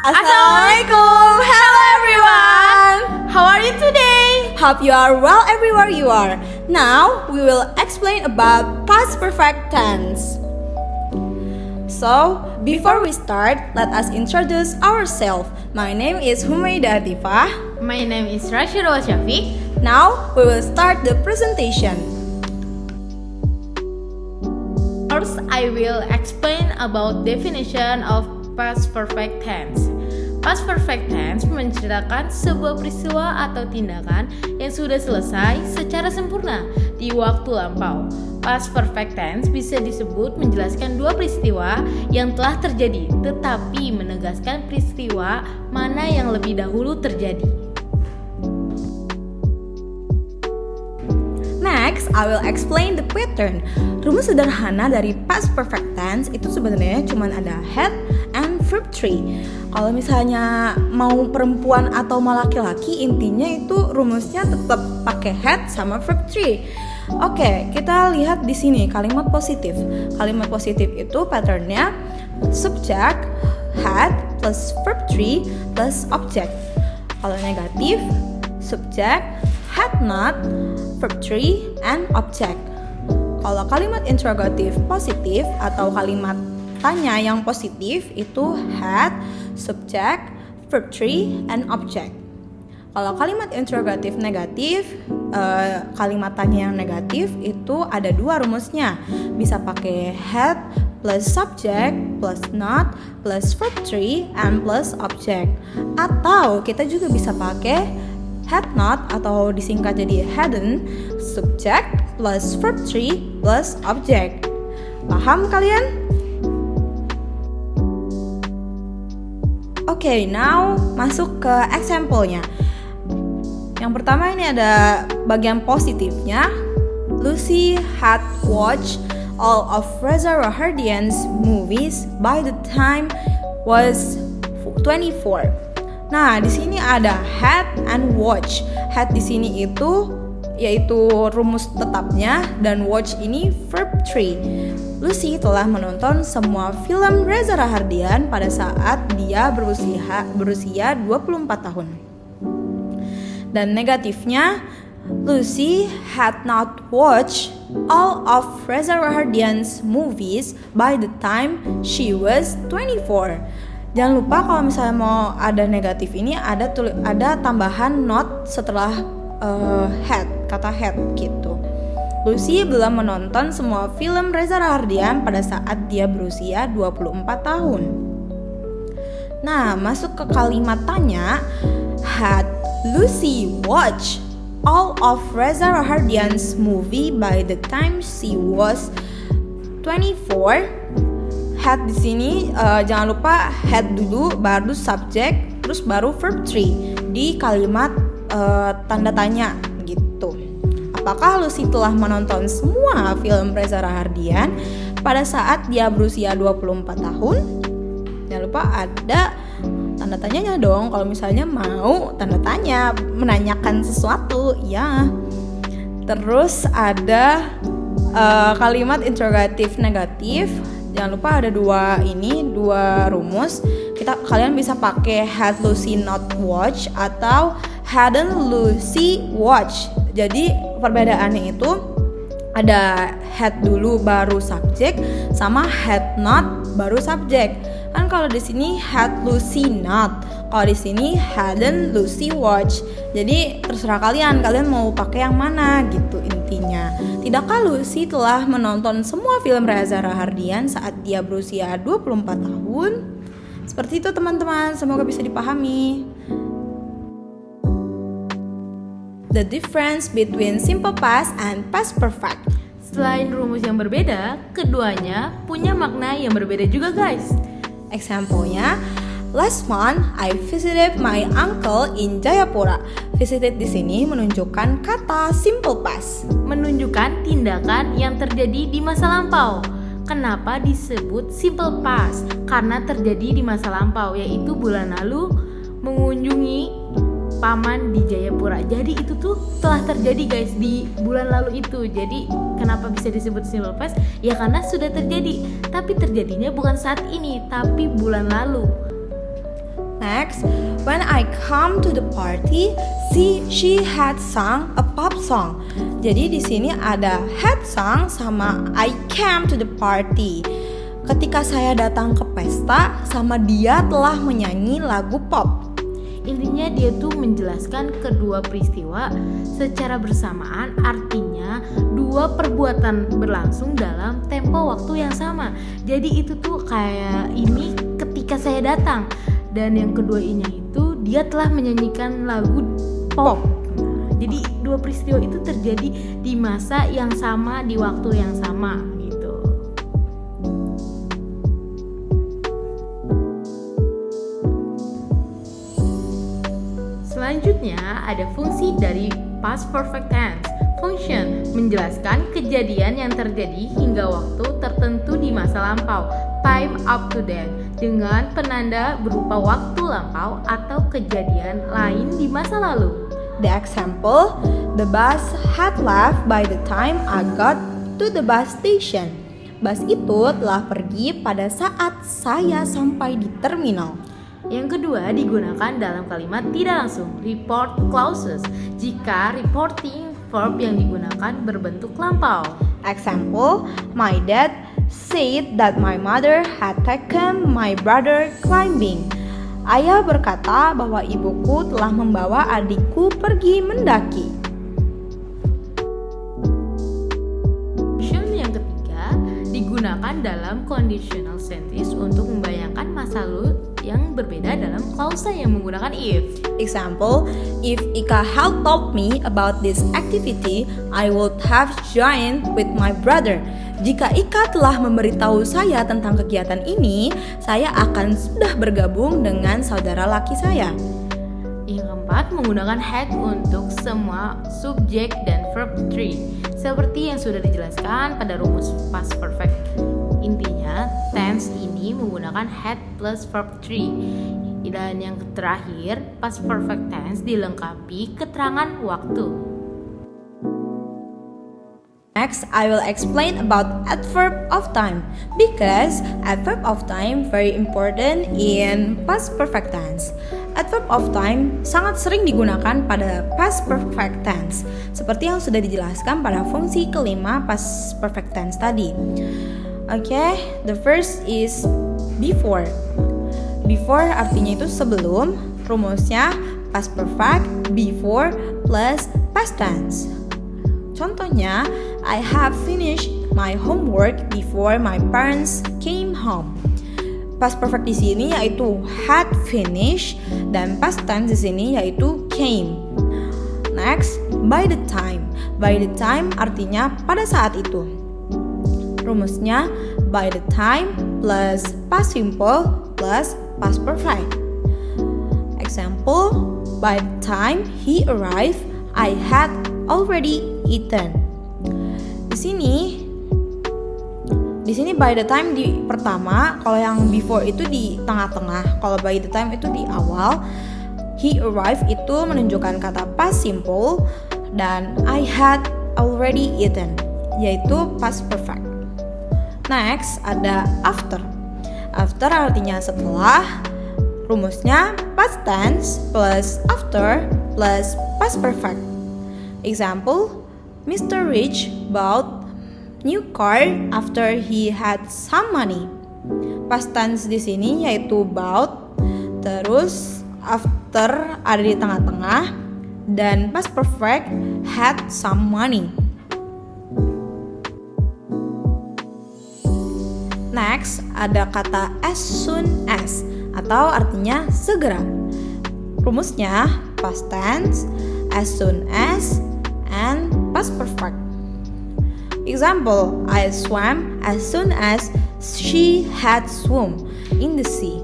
Assalamualaikum. Hello everyone. How are you today? Hope you are well everywhere you are. Now we will explain about past perfect tense. So, before we start, let us introduce ourselves. My name is Humaida Atifah. My name is Rashida Syafiq. Now we will start the presentation. First, I will explain about definition of past perfect tense. Past perfect tense menceritakan sebuah peristiwa atau tindakan yang sudah selesai secara sempurna di waktu lampau. Past perfect tense bisa disebut menjelaskan dua peristiwa yang telah terjadi, tetapi menegaskan peristiwa mana yang lebih dahulu terjadi. Next, I will explain the pattern. Rumus sederhana dari past perfect tense itu sebenarnya cuma ada had and verb 3. Kalau misalnya mau perempuan atau mau laki-laki, intinya itu rumusnya tetap pakai had sama verb 3. Oke, kita lihat di sini kalimat positif. Kalimat positif itu patternnya subject had plus verb 3 plus object. Kalau negatif, subject had not, verb 3 and object. Kalau kalimat interrogatif positif atau kalimat tanya yang positif itu had, subject, verb 3 and object. Kalau kalimat interrogatif negatif, kalimat tanya yang negatif itu ada dua rumusnya. Bisa pakai had plus subject plus not plus verb 3 and plus object. Atau kita juga bisa pakai had not atau disingkat jadi hadn't, subject plus verb 3 plus object. Paham kalian? Oke, now masuk ke example-nya. Yang pertama ini ada bagian positifnya. Lucy had watched all of Reza Rahardian's movies by the time was 24. Nah, di sini ada had and watch. Had di sini itu yaitu rumus tetapnya dan watch ini verb 3. Lucy telah menonton semua film Reza Rahardian pada saat dia berusia 24 tahun. Dan negatifnya, Lucy had not watched all of Reza Rahardian's movies by the time she was 24. Jangan lupa kalau misalnya mau ada negatif ini ada tambahan not setelah had, kata had gitu. Lucy belum menonton semua film Reza Rahardian pada saat dia berusia 24 tahun. Nah, masuk ke kalimat tanya, had Lucy watched all of Reza Rahardian's movie by the time she was 24. Had di sini jangan lupa had dulu baru subject terus baru verb 3 di kalimat tanda tanya gitu. Apakah Lucy telah menonton semua film Reza Rahardian pada saat dia berusia 24 tahun? Jangan lupa ada tanda tanyanya dong kalau misalnya mau tanda tanya menanyakan sesuatu ya. Terus ada kalimat interrogatif negatif. Jangan lupa ada dua rumus. Kalian bisa pakai had Lucy not watch atau hadn't Lucy watch. Jadi perbedaannya itu ada had dulu baru subjek sama had not baru subjek. Kan kalau di sini had Lucy not, kalau di sini hadn't Lucy watch. Jadi terserah kalian mau pakai yang mana gitu intinya. Tidakkah Lucy telah menonton semua film Reza Rahardian saat dia berusia 24 tahun? Seperti itu teman-teman, semoga bisa dipahami. The difference between simple past and past perfect. Selain rumus yang berbeda, keduanya punya makna yang berbeda juga guys. Example-nya, last month I visited my uncle in Jayapura. Visited di sini menunjukkan kata simple past, menunjukkan tindakan yang terjadi di masa lampau. Kenapa disebut simple past? Karena terjadi di masa lampau, yaitu bulan lalu mengunjungi paman di Jayapura. Jadi itu tuh telah terjadi guys di bulan lalu itu. Jadi kenapa bisa disebut simple past? Ya karena sudah terjadi. Tapi terjadinya bukan saat ini, tapi bulan lalu. Next, when I come to the party, she had sung a pop song. Jadi di sini ada had sung sama I came to the party. Ketika saya datang ke pesta, sama dia telah menyanyi lagu pop. Intinya dia tuh menjelaskan kedua peristiwa secara bersamaan, artinya dua perbuatan berlangsung dalam tempo waktu yang sama. Jadi itu tuh kayak ini ketika saya datang, dan yang kedua ini itu dia telah menyanyikan lagu pop. Jadi dua peristiwa itu terjadi di masa yang sama, di waktu yang sama gitu. Selanjutnya ada fungsi dari past perfect tense. Function menjelaskan kejadian yang terjadi hingga waktu tertentu di masa lampau, time up to date, dengan penanda berupa waktu lampau atau kejadian lain di masa lalu. The example, the bus had left by the time I got to the bus station. Bus itu telah pergi pada saat saya sampai di terminal. Yang kedua digunakan dalam kalimat tidak langsung, report clauses, jika reporting verb yang digunakan berbentuk lampau. Example, my dad said that my mother had taken my brother climbing. Ayah berkata bahwa ibuku telah membawa adikku pergi mendaki. Function yang ketiga digunakan dalam conditional sentence untuk membayangkan masa lalu yang berbeda dalam klausa yang menggunakan if. Example, if Ika had told me about this activity, I would have joined with my brother. Jika Ika telah memberitahu saya tentang kegiatan ini, saya akan sudah bergabung dengan saudara laki saya. Yang keempat, menggunakan had untuk semua subjek dan verb tree, seperti yang sudah dijelaskan pada rumus past perfect. Intinya, tense ini menggunakan had plus verb tree. Dan yang terakhir, past perfect tense dilengkapi keterangan waktu. Next, I will explain about adverb of time because adverb of time very important in past perfect tense. Adverb of time sangat sering digunakan pada past perfect tense, seperti yang sudah dijelaskan pada fungsi kelima past perfect tense tadi. Okay, the first is before. Before artinya itu sebelum, rumusnya past perfect before plus past tense. Contohnya, I have finished my homework before my parents came home. Past perfect di sini yaitu had finished dan past tense di sini yaitu came. Next, by the time. By the time artinya pada saat itu. Rumusnya by the time plus past simple plus past perfect. Example, by the time he arrived, I had already eaten. Di sini by the time di pertama, kalau yang before itu di tengah-tengah, kalau by the time itu di awal. He arrived itu menunjukkan kata past simple dan I had already eaten, yaitu past perfect. Next, ada after. After artinya setelah. Rumusnya past tense plus after plus past perfect. Example, Mr. Rich bought new car after he had some money. Past tense di sini yaitu bought, terus after ada di tengah-tengah, dan past perfect had some money. Next, ada kata as soon as atau artinya segera. Rumusnya past tense, as soon as, and past perfect. Example, I swam as soon as she had swum in the sea.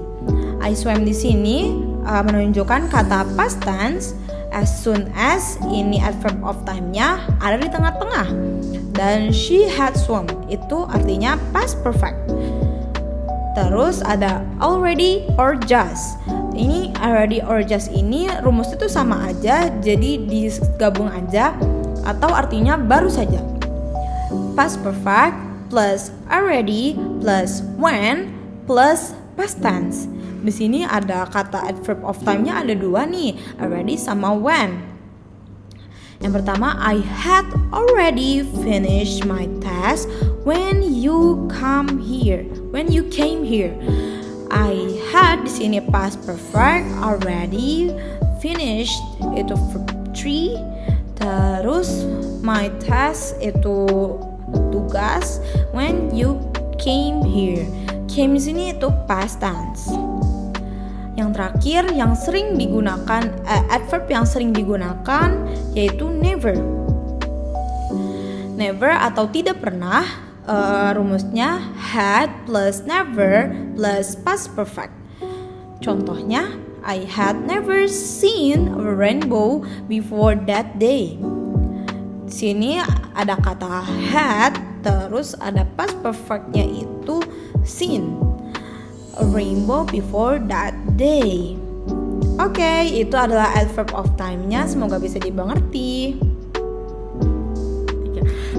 I swam di sini menunjukkan kata past tense. As soon as ini adverb of time-nya ada di tengah-tengah. Dan she had swum itu artinya past perfect. Terus ada already or just. Ini already or just ini rumus itu sama aja, jadi digabung aja atau artinya baru saja. Past perfect plus already plus when plus past tense. Di sini ada kata adverb of time-nya ada dua nih, already sama when. Yang pertama, I had already finished my task when you came here. When you came here. I had di sini past perfect, already finished itu verb 3. Terus my task itu tugas when you came here. Came di sini itu past tense. Yang terakhir yang sering digunakan adverb yang sering digunakan yaitu never. Never atau tidak pernah, rumusnya had plus never plus past perfect. Contohnya, I had never seen a rainbow before that day. Di sini ada kata had, terus ada past perfectnya itu seen a rainbow before that day. Oke, itu adalah adverb of time-nya. Semoga bisa dimengerti.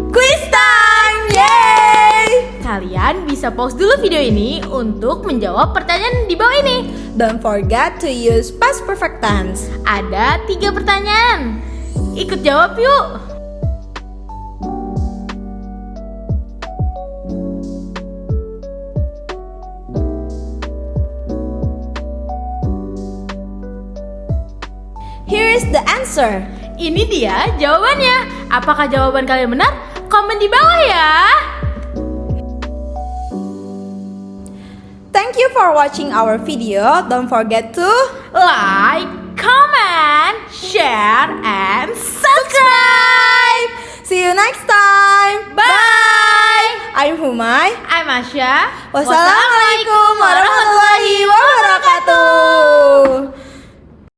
Quiz time! Yay! Kalian bisa pause dulu video ini untuk menjawab pertanyaan di bawah ini. Don't forget to use past perfect tense. Ada 3 pertanyaan. Ikut jawab yuk. Here is the answer. Ini dia jawabannya. Apakah jawaban kalian benar? Komen di bawah ya. Thank you for watching our video. Don't forget to Like, comment, share, and subscribe. see you next time. Bye. I'm Humay. I'm Asya. Wassalamualaikum warahmatullahi wabarakatuh.